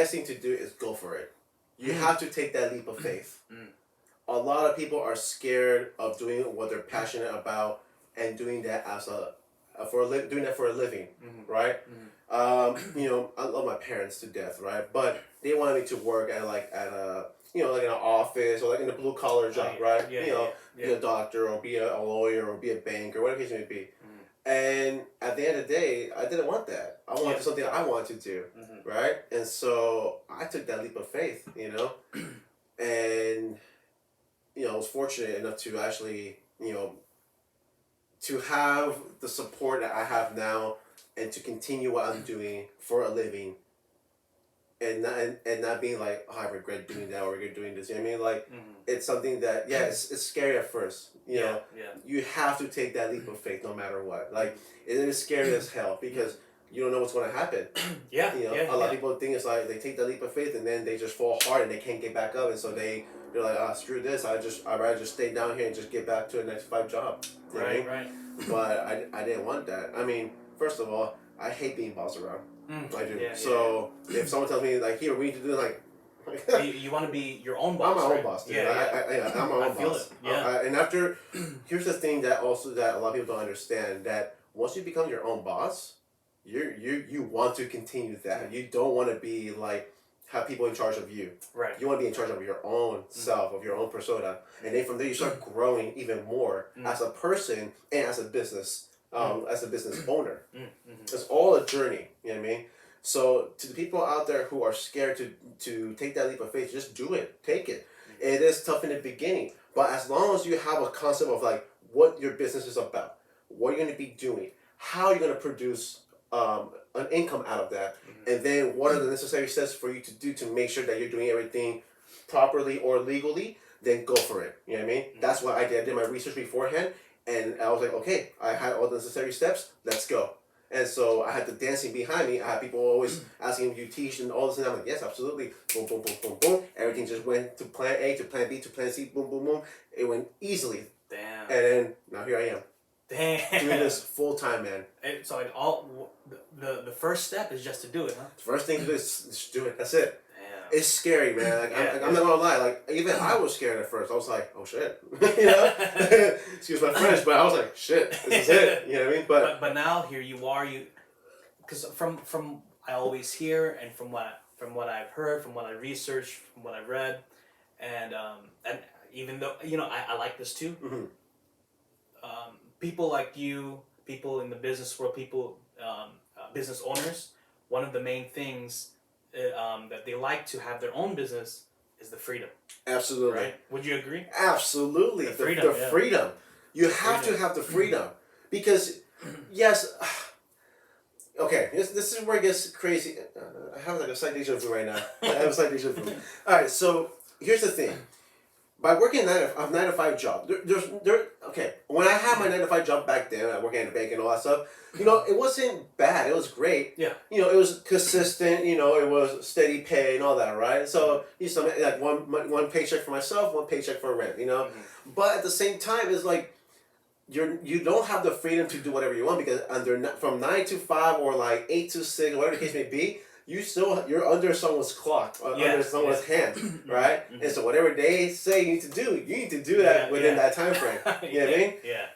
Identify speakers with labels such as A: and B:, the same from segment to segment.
A: best thing to do is go for it. You have to take that leap of faith. A lot of people are scared of doing what they're passionate about and doing that as doing that for a living, right? You know, I love my parents to death, right? But they wanted me to work at a you know, like in an office or like in a blue collar job, right? You know, be a doctor or be a lawyer or be a banker, whatever the case may be. And at the end of the day, I didn't want that. I wanted something I wanted to do, right? And so I took that leap of faith, you know, and you know, I was fortunate enough to actually, you know, to have the support that I have now and to continue what I'm doing for a living and not being like, oh, I regret doing that or I regret doing this. You know what I mean? Like, it's something that, it's scary at first. You know, you have to take that leap of faith no matter what. Like, it is scary as hell because you don't know what's going to happen. You know, a lot of people think it's like they take that leap of faith and then they just fall hard and they can't get back up. And so they're like, ah, screw this. I'd rather just stay down here and just get back to a 9-to-5 job. You know what I mean? But I didn't want that. I mean, first of all, I hate being bossed around. I do. So if someone tells me like, here, we need to do like
B: you want to be your own boss.
A: I'm my own boss, dude. I'm my own boss.
B: Feel it. Yeah.
A: And after, here's the thing that a lot of people don't understand, that once you become your own boss, you want to continue that. You don't want to be like have people in charge of you.
B: Right.
A: You want to be in charge of your own self, of your own persona, and then from there you start growing even more as a person and as a business owner. It's all a journey. You know what I mean? So to the people out there who are scared to take that leap of faith, just do it. Take it. It is tough in the beginning, but as long as you have a concept of like what your business is about, what you're going to be doing, how you're going to produce an income out of that, and then what are the necessary steps for you to do to make sure that you're doing everything properly or legally, then go for it. You know what I mean? That's what I did. I did my research beforehand, and I was like, okay, I had all the necessary steps, let's go. And so I had the dancing behind me. I had people always asking if you teach and all this, and I'm like, yes, absolutely. Boom, boom, boom, boom, boom. Everything just went to plan A, to plan B, to plan C, boom, boom, boom. It went easily.
B: Damn.
A: And then, now here I am.
B: Damn.
A: Doing this full time, man.
B: So the first step is just to do it, huh?
A: The first thing to do is just do it. That's it.
B: Damn.
A: It's scary, man. Like, I'm not gonna lie. Like, even I was scared at first. I was like, oh shit. You know? Excuse my French, but I was like, shit, this is it. You know what I mean?
B: But now here you are, because from I always hear, and from what I've heard, from what I researched, from what I've read, and even though I like this too. People like you, people in the business world, people business owners, one of the main things that they like to have their own business is the freedom.
A: Absolutely.
B: Right? Would you agree?
A: Absolutely. The freedom. Freedom. You have to have the freedom. Because, yes, okay, this is where it gets crazy. I have like a slight deja vu right now. Alright, so here's the thing. By working a 9-to-5 job, okay, when I had my 9-to-5 job back then, I worked in a bank and all that stuff, it wasn't bad, it was great.
B: Yeah.
A: It was consistent, it was steady pay and all that, right? So, like one paycheck for myself, one paycheck for rent, But at the same time, it's like, you don't have the freedom to do whatever you want because from 9 to 5 or like 8 to 6, whatever the case may be, you're under someone's clock, under someone's hand, right? And so whatever they say you need to do that within that time frame. You know what I mean?
B: Yeah.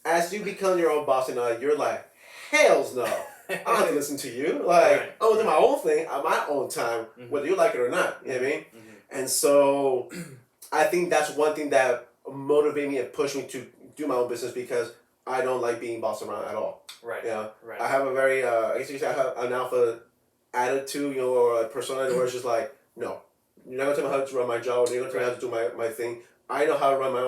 A: As you become your own boss and you're like, hells no. I don't have to listen to you. Like, I'm gonna do my own thing at my own time, whether you like it or not. You know what I mean? And so I think that's one thing that motivated me and pushed me to do my own business because I don't like being bossed around at all.
B: Right.
A: Right. I have a very, I guess you could say I have an alpha attitude, or a persona where it's just like, no, you're not gonna tell me how to run my job, you're gonna tell me how to do my thing. I know how to run my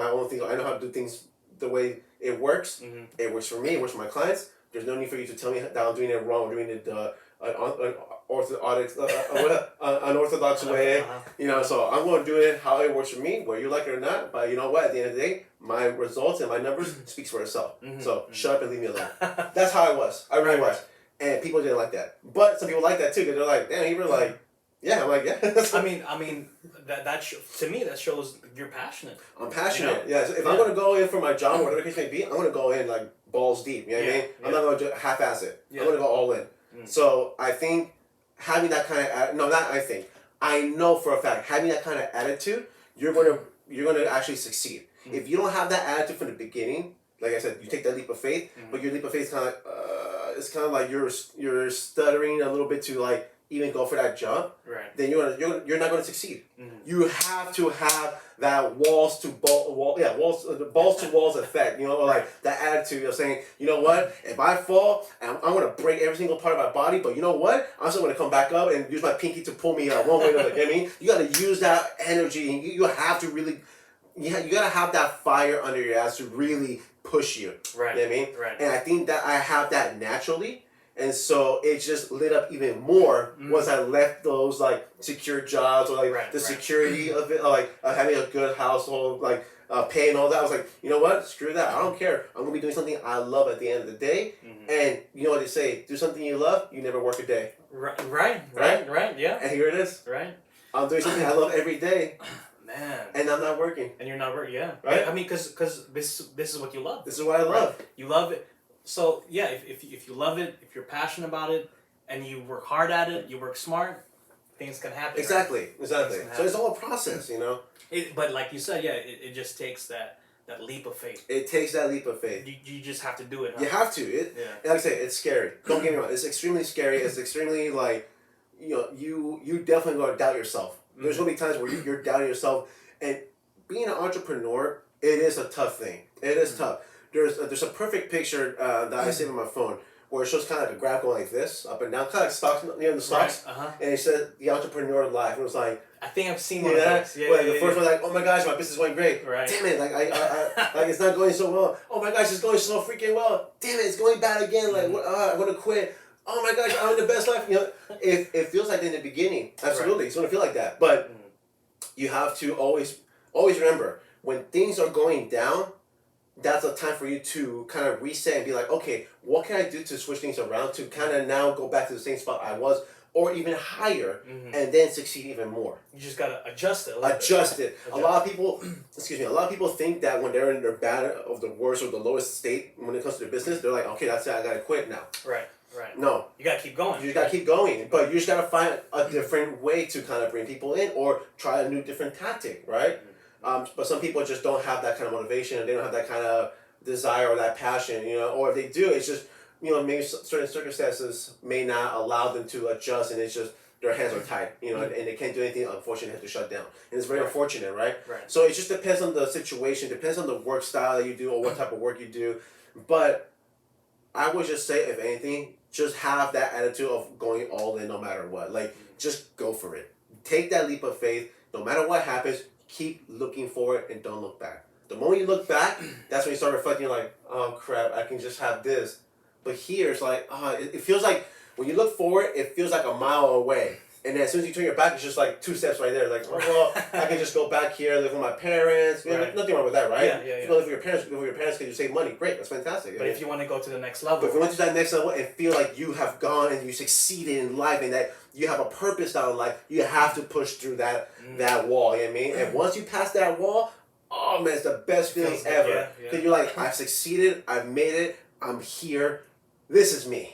A: own thing. I know how to do things the way it works. It works for me, it works for my clients. There's no need for you to tell me that I'm doing it wrong, doing it unorthodox way. So I'm gonna do it how it works for me, whether you like it or not. But you know what? At the end of the day, my results and my numbers speaks for itself. So shut up and leave me alone. That's how I was. I really was. And people didn't like that. But some people like that too, because they're like, damn, you were like, yeah. I'm like, yeah.
B: I mean, to me, that shows you're passionate.
A: I'm passionate, yeah. So if I'm going to go in for my job, whatever the case may be, I'm going to go in like balls deep, you know what I mean? I'm not going to half-ass it. I'm going to go all in. So I think having that kind of no, not I think. I know for a fact having that kind of attitude, you're gonna actually succeed. Mm-hmm. If you don't have that attitude from the beginning, like I said, you take that leap of faith, mm-hmm. but your leap of faith is kind of like it's kind of like you're stuttering a little bit to like even go for that jump.
B: Right.
A: Then you're not going to succeed. Mm-hmm. You have to have that balls to walls effect. You know, or like that attitude of saying, you know what, if I fall, I'm going to break every single part of my body, but you know what, I'm still going to come back up and use my pinky to pull me one way or another. You know what I mean? You got to use that energy, and you have to really, you got to have that fire under your ass to really push you.
B: Right.
A: You know what I mean?
B: Right.
A: And I think that I have that naturally. And so it just lit up even more once I left those like secure jobs or like the security of it, like having a good household, like pay and all that. I was like, you know what? Screw that. I don't care. I'm gonna be doing something I love at the end of the day. Mm-hmm. And you know what they say? Do something you love. You never work a day.
B: Right. Yeah.
A: And here it is.
B: Right.
A: I'm doing something I love every day.
B: Man.
A: And I'm not working.
B: And you're not working. Yeah.
A: Right.
B: I mean, because this is what you love.
A: This is what I love.
B: Right? You love it. So yeah, if you love it, if you're passionate about it, and you work hard at it, you work smart, things can happen.
A: Exactly,
B: right?
A: exactly. So it's all a process, you know.
B: But like you said, yeah, it just takes that leap of faith.
A: It takes that leap of faith.
B: You just have to do it. Huh?
A: You have to. And like I say, it's scary. Don't get me wrong. It's extremely scary. It's extremely like, you know, you definitely going to doubt yourself. Mm-hmm. There's going to be times where you're doubting yourself, and being an entrepreneur, it is a tough thing. It is tough. There's a perfect picture that I saved on my phone where it shows kind of like a graph going like this, up and down, kind of like stocks, you know, the stocks. Right. Uh-huh. And it said the entrepreneur life. And it was like,
B: I think I've seen one of those.
A: The first one, like, oh my gosh, my business is going great.
B: Right.
A: Damn it, like I like it's not going so well. Oh my gosh, it's going so freaking well. Damn it, it's going bad again. Like, I'm gonna quit. Oh my gosh, I'm in the best life. You know, it feels like that in the beginning. Absolutely, it's gonna feel like that. But you have to always remember when things are going down. That's a time for you to kind of reset and be like, okay, what can I do to switch things around to kind of now go back to the same spot I was, or even higher, and then succeed even more.
B: You just gotta adjust it.
A: Adjust it. A lot of people, a lot of people think that when they're in their bad of the worst or the lowest state when it comes to their business, they're like, okay, that's it, I gotta quit now.
B: Right.
A: No.
B: You gotta keep going.
A: You just gotta keep going, but you just gotta find a different way to kind of bring people in, or try a new different tactic, right? But some people just don't have that kind of motivation, and they don't have that kind of desire or that passion, you know. Or if they do, it's just, you know, maybe certain circumstances may not allow them to adjust, and it's just their hands are tied, you know, and they can't do anything. Unfortunately, they have to shut down, and it's very unfortunate, right? So it just depends on the situation, depends on the work style that you do or what type of work you do. But I would just say, if anything, just have that attitude of going all in no matter what. Like, just go for it. Take that leap of faith. No matter what happens, keep looking forward and don't look back. The moment you look back, that's when you start reflecting, like, oh crap, I can just have this. But here, it's like, it feels like when you look forward, it feels like a mile away. And then as soon as you turn your back, it's just like 2 steps right there. Like, oh, well, I can just go back here, live with my parents. Nothing wrong with that, right?
B: Yeah.
A: If you live with your parents because you save money, great, that's fantastic.
B: But if you want to go to the next level.
A: But if you went to that next level and feel like you have gone and you succeeded in life and that you have a purpose down in life, you have to push through that wall, you know what I mean? And once you pass that wall, oh man, it's the best feeling ever. Because you're like, I've succeeded, I've made it, I'm here, this is me.